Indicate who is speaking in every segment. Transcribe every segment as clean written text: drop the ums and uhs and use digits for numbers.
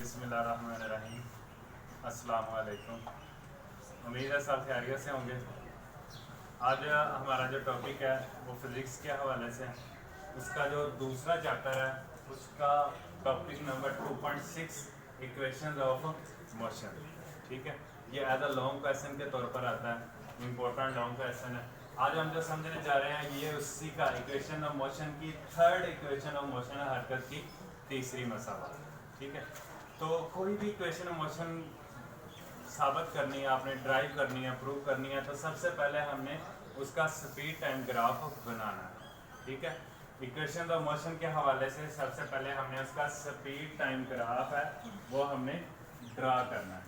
Speaker 1: बिस्मिल्लाहिर्रहमानिर्रहीम। अस्सलाम वालेकुम। उम्मीद है सब खैरियत से होंगे। आज हमारा जो टॉपिक है वो फिज़िक्स के हवाले से है। उसका जो दूसरा चैप्टर है उसका topic number 2.6 equations of motion. ठीक है, ये एज अ लॉन्ग क्वेश्चन के तौर पर आता है, इम्पोर्टेंट लॉन्ग क्वेश्चन है। आज हम जो समझने जा रहे हैं ये उसी का इक्वेशन ऑफ मोशन की थर्ड इक्वेशन ऑफ मोशन है, हरकत की तीसरी मसाला। ठीक है, तो कोई भी इक्वेशन ऑफ मोशन साबित करनी है, आपने ड्राइव करनी है, प्रूव करनी है, तो सबसे पहले हमने उसका स्पीड टाइम ग्राफ बनाना है। ठीक है, इक्वेशन ऑफ मोशन के हवाले से सबसे पहले हमने उसका स्पीड टाइम ग्राफ है वो हमने ड्रा करना है।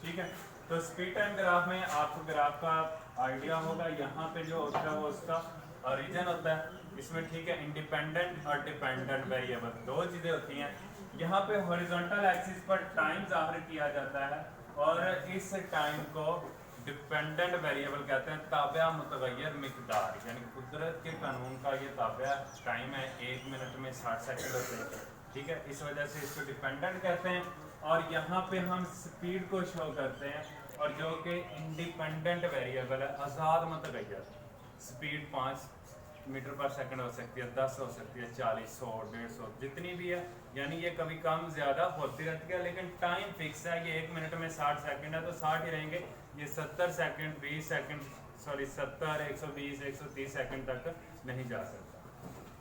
Speaker 1: ठीक है, तो स्पीड टाइम ग्राफ में आपको ग्राफ का आइडिया होगा। यहाँ पे जो होता है वो उसका ओरिजिन होता है इसमें। ठीक है, इंडिपेंडेंट और डिपेंडेंट वेरिएबल दो चीज़ें होती हैं। यहाँ पे हॉरिजॉन्टल एक्सिस पर टाइम ज़ाहिर किया जाता है और इस टाइम को डिपेंडेंट वेरिएबल कहते हैं, ताबिया मुतगय्यर मिकदार, यानी कुदरत के कानून का ये ताबिया टाइम है। 1 मिनट में 60 सेकंड होते हैं। ठीक है, इस वजह से इसको डिपेंडेंट कहते हैं। और यहाँ पे हम स्पीड को शो करते हैं और जो कि इंडिपेंडेंट वेरिएबल है, आज़ाद मुतगय्यर। स्पीड 5 मीटर पर सेकंड हो सकती है, 10 हो सकती है, 40, 100, 150 जितनी भी है, यानी ये कभी कम ज़्यादा होती रहती है, लेकिन टाइम फिक्स है। ये 1 मिनट में 60 सेकंड है तो 60 ही रहेंगे। ये 70 सेकंड 20 सेकंड 70, 120, 130 सेकंड तक नहीं जा सकता।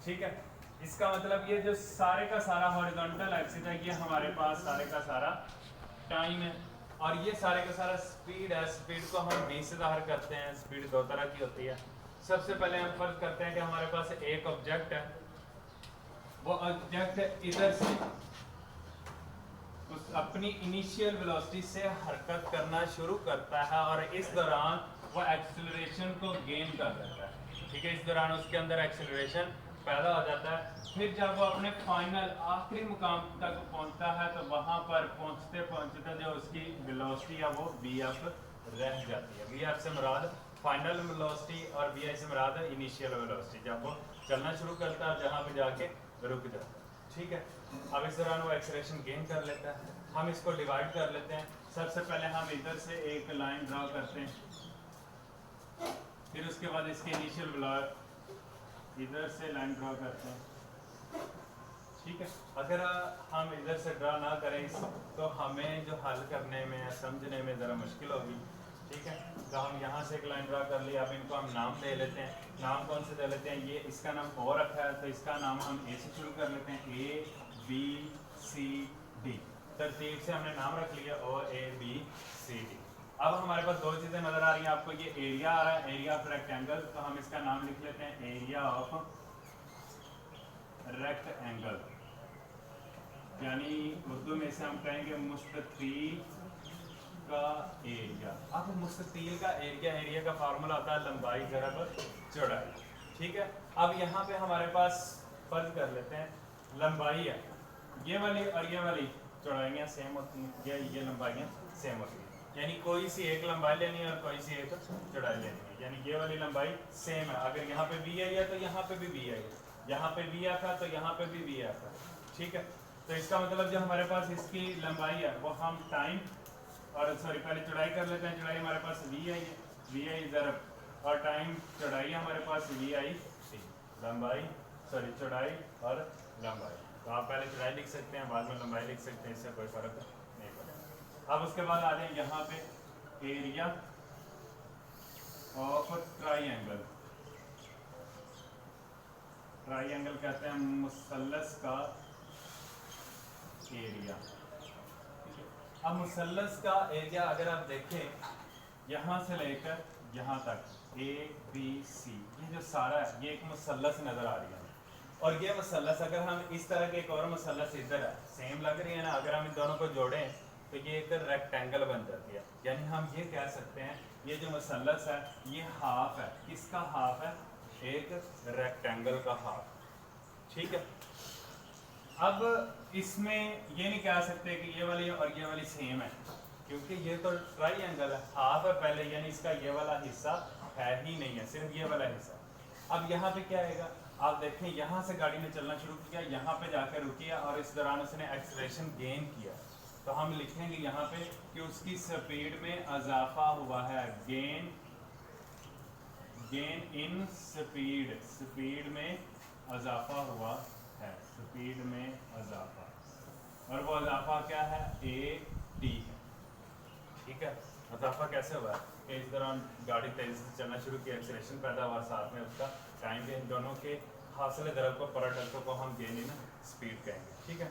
Speaker 1: ठीक है, इसका मतलब ये जो सारे का सारा हॉरिजॉन्टल एक्सिस है ये हमारे पास सारे का सारा टाइम है और ये सारे का सारा स्पीड है। स्पीड को हम 20 से ज़ाहिर करते हैं। स्पीड दो तरह की होती है। सबसे पहले हम फर्ज करते हैं कि हमारे पास एक ऑब्जेक्ट है, वो ऑब्जेक्ट इधर से उस अपनी इनिशियल वेलोसिटी से हरकत करना शुरू करता है और इस दौरान वो एक्सेलरेशन को गेन कर लेता है। ठीक है, इस दौरान उसके अंदर एक्सेलरेशन पैदा हो जाता है। फिर जब वो अपने फाइनल आखिरी मुकाम तक पहुंचता है तो वहां पर पहुंचते पहुंचते जो उसकी वेलोसिटी है वो वी.एफ. रह जाती है। वी.एफ. से मुराद फाइनल वेलोसिटी और वी.आई. से मुराद इनिशियल वेलोसिटी, जब वो चलना शुरू करता है जहाँ पे जाके रुक जाता है। ठीक है, अब इस दौरान वो एक्सेलरेशन गेन कर लेता है। हम इसको डिवाइड कर लेते हैं। सबसे पहले हम इधर से एक लाइन ड्रा करते हैं, फिर उसके बाद इसके इनिशियल वेलोसिटी इधर से लाइन ड्रा करते हैं। ठीक है, अगर हम इधर से ड्रा ना करें तो हमें जो हल करने में समझने में ज़रा मुश्किल होगी। ठीक है, तो हम यहाँ से एक लाइन ड्रा कर लिया। अब इनको हम नाम दे लेते हैं। नाम कौन से दे लेते हैं? ये इसका नाम ओ रखा है तो इसका नाम हम ए से शुरू कर लेते हैं। A B C D तरतीब से हमने नाम रख लिया O A B C D। अब हमारे पास दो चीज़ें नज़र आ रही हैं आपको। ये एरिया आ रहा है, एरिया ऑफ रेक्टेंगल, तो हम इसका नाम लिख लेते हैं एरिया ऑफ रेक्टेंगल, यानी उर्दू में से हम कहेंगे मुस्ततील का एरिया। अब मुस्ततील का एरिया का फार्मूला होता है लंबाई ज़रब चौड़ाई। ठीक है, अब यहाँ पे हमारे पास फर्ज कर लेते हैं लंबाई है, ये वाली और ये वाली चौड़ाइयाँ सेम होती हैं, ये लंबाइयाँ सेम होती हैं, यानी कोई सी एक लंबाई लेनी है और कोई सी एक चौड़ाई लेनी है, यानी ये वाली लंबाई सेम है। अगर यहाँ पे वी आई है तो यहाँ पे भी वी आई है, यहाँ पे वी था तो यहाँ पे भी वी था। ठीक है, तो इसका मतलब जो हमारे पास इसकी लंबाई है वो हम टाइम और सॉरी पहले चौड़ाई कर लेते हैं। चौड़ाई हमारे पास वी आई है, वी आई ज़रब और टाइम चौड़ाई हमारे पास वी आई टी। लंबाई सॉरी चौड़ाई और लंबाई, तो आप पहले चौड़ाई लिख सकते हैं बाद में लंबाई लिख सकते हैं, इससे कोई फ़र्क नहीं पड़ेगा। अब उसके बाद आ जाए यहाँ पे एरिया ऑफ ट्राइंगल। ट्राइंगल कहते हैं मुसल्लस का एरिया। अब मुसल्लस का एरिया अगर आप देखें यहाँ से लेकर यहाँ तक A B C, ये जो सारा है ये एक मुसल्लस नज़र आ रही है। और ये मुसल्लस अगर हम इस तरह के एक और मुसल्लस इधर है, सेम लग रही है ना, अगर हम इन दोनों को जोड़ें तो ये एक रेक्टेंगल बन जाती है। यानी हम ये कह सकते हैं ये जो मुसल्लस है ये हाफ है। किसका हाफ है? एक रेक्टेंगल का हाफ। ठीक है, अब इसमें ये नहीं कह सकते कि ये वाली और ये वाली सेम है, क्योंकि ये तो ट्राइंगल है, हाफ है पहले, यानी इसका ये वाला हिस्सा है ही नहीं है, सिर्फ ये वाला हिस्सा। अब यहाँ पे क्या आएगा? आप देखें यहाँ से गाड़ी ने चलना शुरू किया, यहाँ पे जाकर रुकी और इस दौरान उसने एक्सेलरेशन गेन किया। तो हम लिखेंगे यहाँ पे कि उसकी स्पीड में इजाफा हुआ है, गेन इन स्पीड, स्पीड में इजाफा हुआ है, स्पीड में इजाफा, और वो इजाफा क्या है, AT है। ठीक है, इजाफा कैसे हुआ है कि इस दौरान गाड़ी तेजी से चलना शुरू किया, एक्सेलरेशन पैदा हुआ, साथ में उसका टाइम भी, इन दोनों के हासिल दरब को पराठकों को हम गेन इन स्पीड कहेंगे। ठीक है,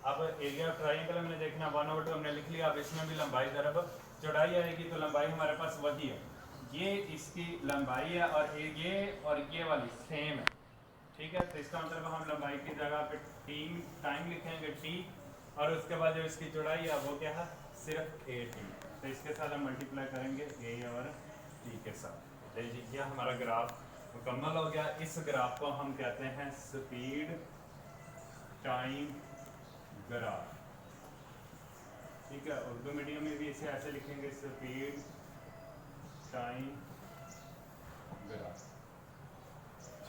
Speaker 1: अब एरिया ऑफ ट्रायंगल हमने देखना 1/2 हमने लिख लिया। अब इसमें भी लंबाई दरब चौड़ाई आएगी, तो लंबाई हमारे पास वही है, ये इसकी लंबाई है और ये वाली सेम है। ठीक है, तो इसका मतलब हम लंबाई की जगह पे टाइम लिखेंगे T, और उसके बाद जो इसकी चौड़ाई है वो क्या है, सिर्फ AT। तो इसके साथ हम मल्टीप्लाई करेंगे A और T के साथ। ये हमारा ग्राफ मुकम्मल हो गया। इस ग्राफ को हम कहते हैं स्पीड टाइम ग्राफ। ठीक है, उर्दू मीडियम में भी इसे ऐसे लिखेंगे, स्पीड टाइम ग्राफ।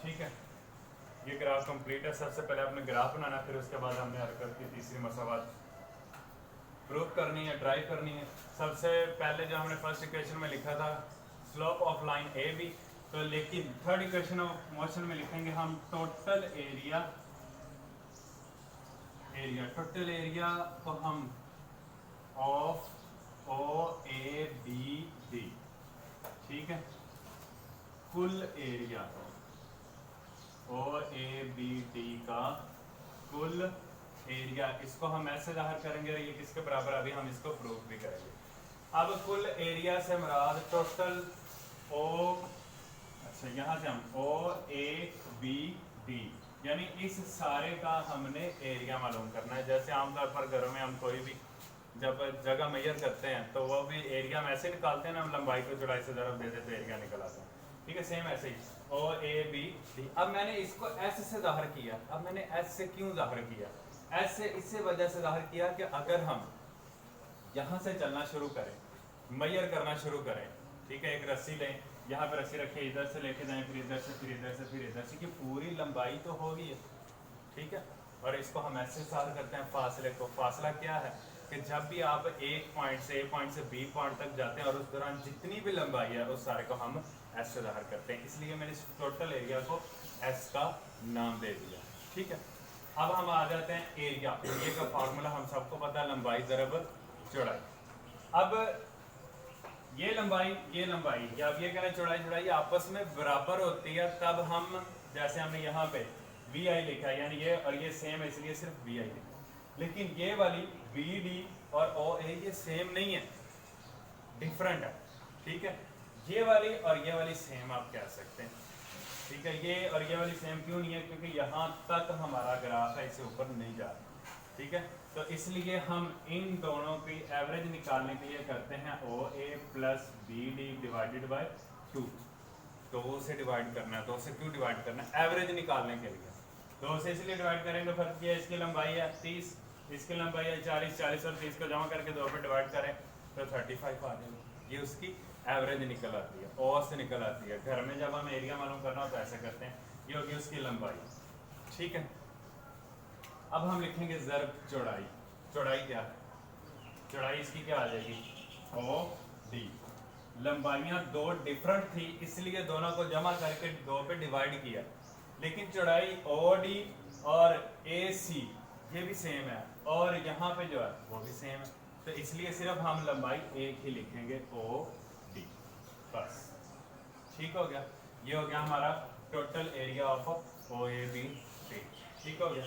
Speaker 1: ठीक है, ये ग्राफ कंप्लीट है। सबसे पहले आपने ग्राफ बनाना, फिर उसके बाद हमने हरकत की तीसरी मसावत प्रूव करनी है, ड्राइव करनी है। सबसे पहले जो हमने फर्स्ट इक्वेशन में लिखा था स्लोप ऑफ लाइन AB, तो लेकिन थर्ड इक्वेशन ऑफ मोशन में लिखेंगे हम टोटल एरिया, टोटल एरिया को हम ऑफ OABD। ठीक है, कुल एरिया OABD का कुल एरिया, इसको हम ऐसे जाहिर करेंगे, ये किसके बराबर, अभी हम इसको प्रूव भी करेंगे। अब कुल एरिया से मुराद टोटल यहाँ से हम OABD, यानी इस सारे का हमने एरिया मालूम करना है। जैसे आमतौर पर घरों में हम कोई भी जब जगह मेजर करते हैं तो वो भी एरिया में ऐसे निकालते हैं ना, हम लंबाई को चौड़ाई से ज़रूर दे देते एरिया निकल आता है। ठीक है, सेम ऐसे ही OABD। अब मैंने इसको S से जाहिर किया। अब मैंने S से क्यों जाहिर किया, S से इसी वजह से जाहिर किया कि अगर हम यहाँ से चलना शुरू करें, मेजर करना शुरू करें, ठीक है, एक रस्सी लें, यहाँ पर रस्सी रखिए, इधर से लेके जाएं, फिर इधर से, फिर इधर से, फिर इधर से, कि पूरी लंबाई तो होगी है। ठीक है, और इसको हम ऐसे साथ करते हैं फासले को। फासला क्या है कि जब भी आप एक पॉइंट से A पॉइंट से B पॉइंट तक जाते हैं और उस दौरान जितनी भी लंबाई है उस सारे को हम S से जाहिर करते हैं, इसलिए मैंने इस टोटल एरिया को S का नाम दे दिया। ठीक है, अब हम आ जाते हैं एरिया। एरिया का फार्मूला हम सबको पता है, लंबाई दरब चौड़ाई। अब ये लंबाई या अब ये कहना चौड़ाई आपस में बराबर होती है, तब हम जैसे हमने यहाँ पे VI लिखा है, यानी ये और ये सेम है, इसलिए सिर्फ VI लिखा। लेकिन ये वाली BD और OA ये सेम नहीं है, डिफरेंट है। ठीक है, ये वाली और ये वाली सेम आप कह सकते हैं। ठीक है, ये और ये वाली सेम क्यों नहीं है, क्योंकि यहाँ तक हमारा ग्राफ है, इससे ऊपर नहीं जा रहा। ठीक है, तो इसलिए हम इन दोनों की एवरेज निकालने के लिए करते हैं OA plus BD divided by 2। 2 से डिवाइड करना है, 2 से क्यों डिवाइड करना है, एवरेज निकालने के लिए। 2 से इसलिए डिवाइड करेंगे, फर्क ये इसकी लंबाई है 30, इसकी लंबाई है 40, 40 और 30 को जमा करके 2 पे डिवाइड करें तो 35 आ जाएगा। ये उसकी एवरेज निकल आती है, O से निकल आती है। घर में जब हम एरिया मालूम करना हो तो ऐसे करते हैं, ये होगी उसकी लंबाई। ठीक है, अब हम लिखेंगे ज़र्ब चौड़ाई। चौड़ाई क्या है, चौड़ाई इसकी क्या आ जाएगी, OD। लंबाइयाँ 2 डिफरेंट थी, इसलिए दोनों को जमा करके 2 पे डिवाइड किया, लेकिन चौड़ाई OD और AC ये भी सेम है, और यहाँ पे जो है वो भी सेम है, तो इसलिए सिर्फ हम लंबाई एक ही लिखेंगे OD बस। ठीक हो गया, ये हो गया हमारा टोटल एरिया ऑफ OABD। ठीक हो गया।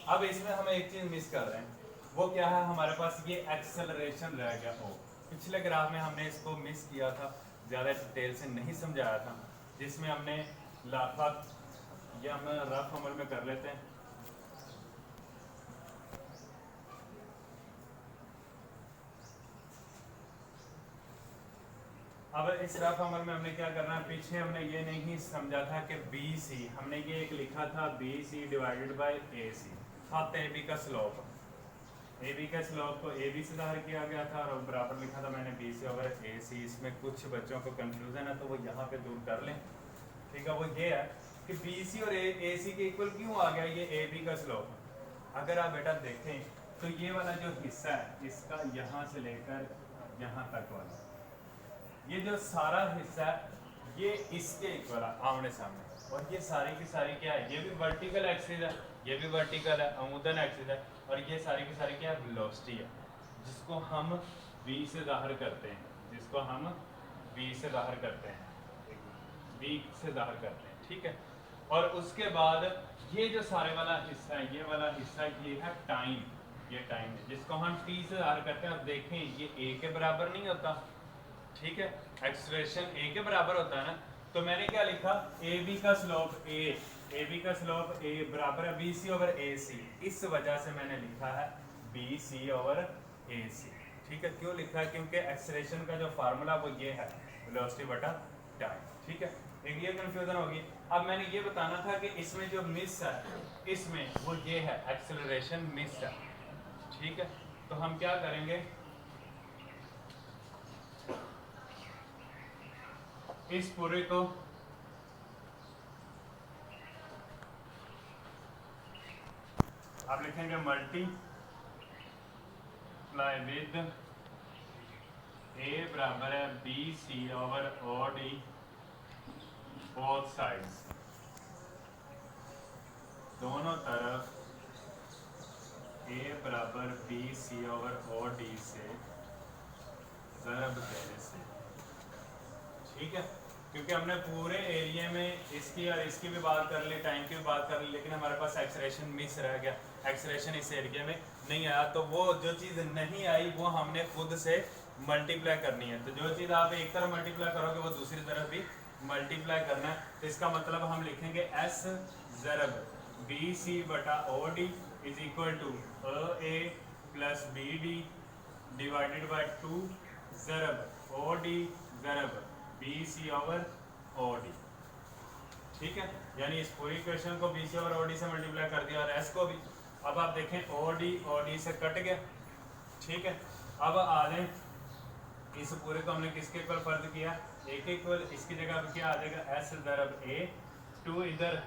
Speaker 1: अब इसमें हम एक चीज़ मिस कर रहे हैं, वो क्या है, हमारे पास ये एक्सेलरेशन रह गया O। पिछले ग्राफ में हमने इसको मिस किया था, ज़्यादा डिटेल से नहीं समझाया था, जिसमें हमने लाफत, ये हम रफ अमल में कर लेते हैं। अब इस रफ अमल में हमने क्या करना है, पीछे हमने ये नहीं समझा था कि BC, हमने ये एक लिखा था BC डिवाइडेड बाय AC, खत AB का स्लोप, AB का स्लोप को AB से जाहिर किया गया था और बराबर लिखा था मैंने BC ओवर AC। इसमें कुछ बच्चों को कंफ्यूजन है तो वो यहाँ पे दूर कर लें। ठीक है, वो ये है कि BC और AC के इक्वल क्यों आ गया ये AB का स्लोप। अगर आप बेटा देखें तो ये वाला जो हिस्सा है इसका यहाँ से लेकर यहाँ तक वाला, ये जो सारा हिस्सा है ये इसके इक्वल है आमने सामने, और ये सारी की सारी क्या है, ये भी वर्टिकल एक्सिस है, ये भी वर्टिकल है, अमूदन एक्सिस है, और ये सारी की सारी क्या है, वेलोसिटी है, जिसको हम v से जाहिर करते हैं, जिसको हम v से जाहिर करते हैं, v से जाहिर करते हैं, ठीक है। और उसके बाद ये जो सारे वाला हिस्सा है, ये वाला हिस्सा ये है टाइम, ये टाइम है जिसको हम t से जाहिर करते हैं। अब देखें ये a के बराबर नहीं होता, ठीक है, एक्सेलरेशन a के बराबर होता है ना, तो मैंने क्या लिखा, AB का स्लोप AB का स्लोप a बराबर है BC ओवर AC, इस वजह से मैंने लिखा है BC ओवर AC, ठीक है। क्यों लिखा है, क्योंकि एक्सेलरेशन का जो फार्मूला वो ये है, वेलोसिटी बटा टाइम, ठीक है। एक ये कंफ्यूजन होगी। अब मैंने ये बताना था कि इसमें जो मिस है, इसमें वो ये है एक्सेलरेशन मिस है, ठीक है। तो हम क्या करेंगे, इस पूरे को आप लिखेंगे मल्टीप्लाई विद A बराबर है BC over OD both sides, दोनों तरफ A बराबर BC ओवर OD से ज़रब देने से, ठीक है। क्योंकि हमने पूरे एरिया में इसकी और इसकी भी बात कर ली, टाइम की भी बात कर ली, लेकिन हमारे पास एक्सेलरेशन मिस रह गया, एक्सेलरेशन इस एरिया में नहीं आया, तो वो जो चीज़ नहीं आई वो हमने खुद से मल्टीप्लाई करनी है। तो जो चीज़ आप एक तरफ मल्टीप्लाई करोगे वो दूसरी तरफ भी मल्टीप्लाई करना है। तो इसका मतलब हम लिखेंगे S ज़रब BC बटा OD is equal to A plus BD divided by 2 ज़रब OD ज़रब BC ओवर OD, ठीक है। यानी इस पूरी इक्वेशन को BC ओवर OD से मल्टीप्लाई कर दिया और S को भी। अब आप देखें OD से कट गया, ठीक है। अब आ जाए, इस पूरे को हमने किसके इक्वल फर्ज किया, A के इक्वल, इसकी जगह पे क्या आ जाएगा S ज़रब A, 2 इधर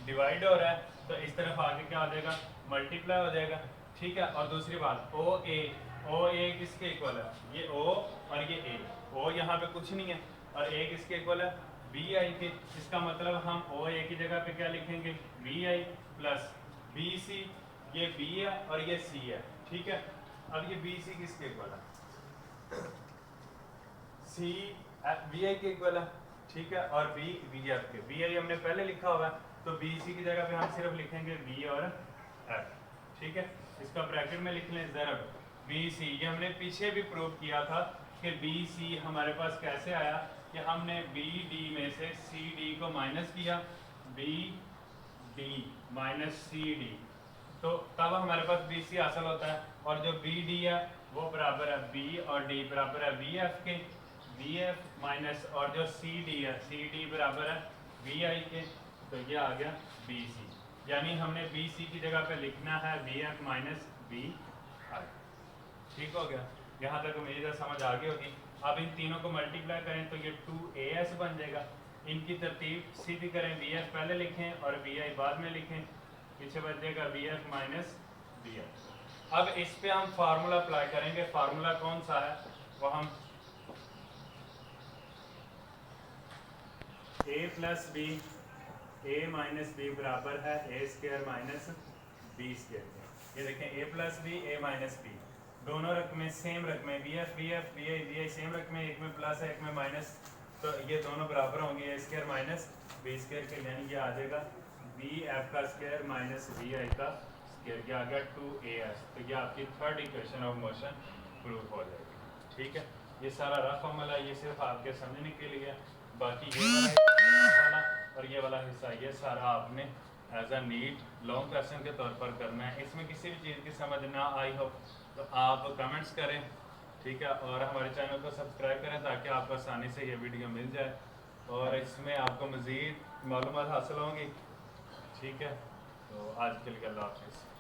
Speaker 1: डिवाइड हो रहा है तो इस तरफ आगे क्या हो जाएगा, मल्टीप्लाई हो जाएगा, ठीक है। और दूसरी बात OA किसके इक्वल है, ये O और ये A, O यहाँ पे कुछ नहीं है और A किसके इक्वल है, BI के। इसका मतलब हम OA की जगह पे क्या लिखेंगे, BI प्लस BC, ये B है और ये C है, ठीक है। अब ये BC किसके इक्वल है, C BI के इक्वल है, ठीक है, और B BF के, BI हमने पहले लिखा हुआ है तो BC की जगह पे हम सिर्फ लिखेंगे B और F, ठीक है। इसका ब्रैकेट में लिख लें ज़रब BC, ये हमने पीछे भी प्रूव किया था कि BC हमारे पास कैसे आया कि हमने BD में से CD को माइनस किया, BD माइनस CD, तो तब हमारे पास BC हासिल होता है। और जो BD है वो बराबर है B और D बराबर है VF के, VF माइनस और जो CD है CD बराबर है VI के, तो ये आ गया BC। यानी हमने BC की जगह पे लिखना है VF माइनस VI, ठीक हो गया। यहाँ तक उम्मीद है समझ आ गई होगी। अब इन तीनों को मल्टीप्लाई करें तो ये 2AS बन जाएगा। इनकी तरतीब सीधी करें, VF पहले लिखें और VI बाद में लिखें, पीछे बच जाएगा VF माइनस VI। अब इस पे हम फार्मूला अप्लाई करेंगे। फार्मूला कौन सा है वो हम A plus B, A minus B बराबर है A square minus B square. ये देखें A plus B A minus B, दोनों रकमें सेम रकमें, VF VF VI VI same रकमें, एक में प्लस है एक में माइनस, तो ये दोनों बराबर होंगे A square minus B square के, यानी ये आ जाएगा VF का स्क्वायर माइनस VI का स्क्वायर, ये आ गया 2AS। तो ये आपकी third equation of motion prove हो जाएगी, ठीक है। ये सारा रफ अमल है, ये सिर्फ आपके समझने के लिए। बाकी ये वाला और ये वाला हिस्सा ये सारा आपने as a neat long question के तौर पर करना है। इसमें किसी भी चीज़ की समझ ना आई हो तो आप कमेंट्स करें, ठीक है, और हमारे चैनल को सब्सक्राइब करें ताकि आपको आसानी से ये वीडियो मिल जाए और इसमें आपको मज़ीद मालूमात हासिल होंगी, ठीक है। तो आज के लिए अल्लाह हाफ़िज़।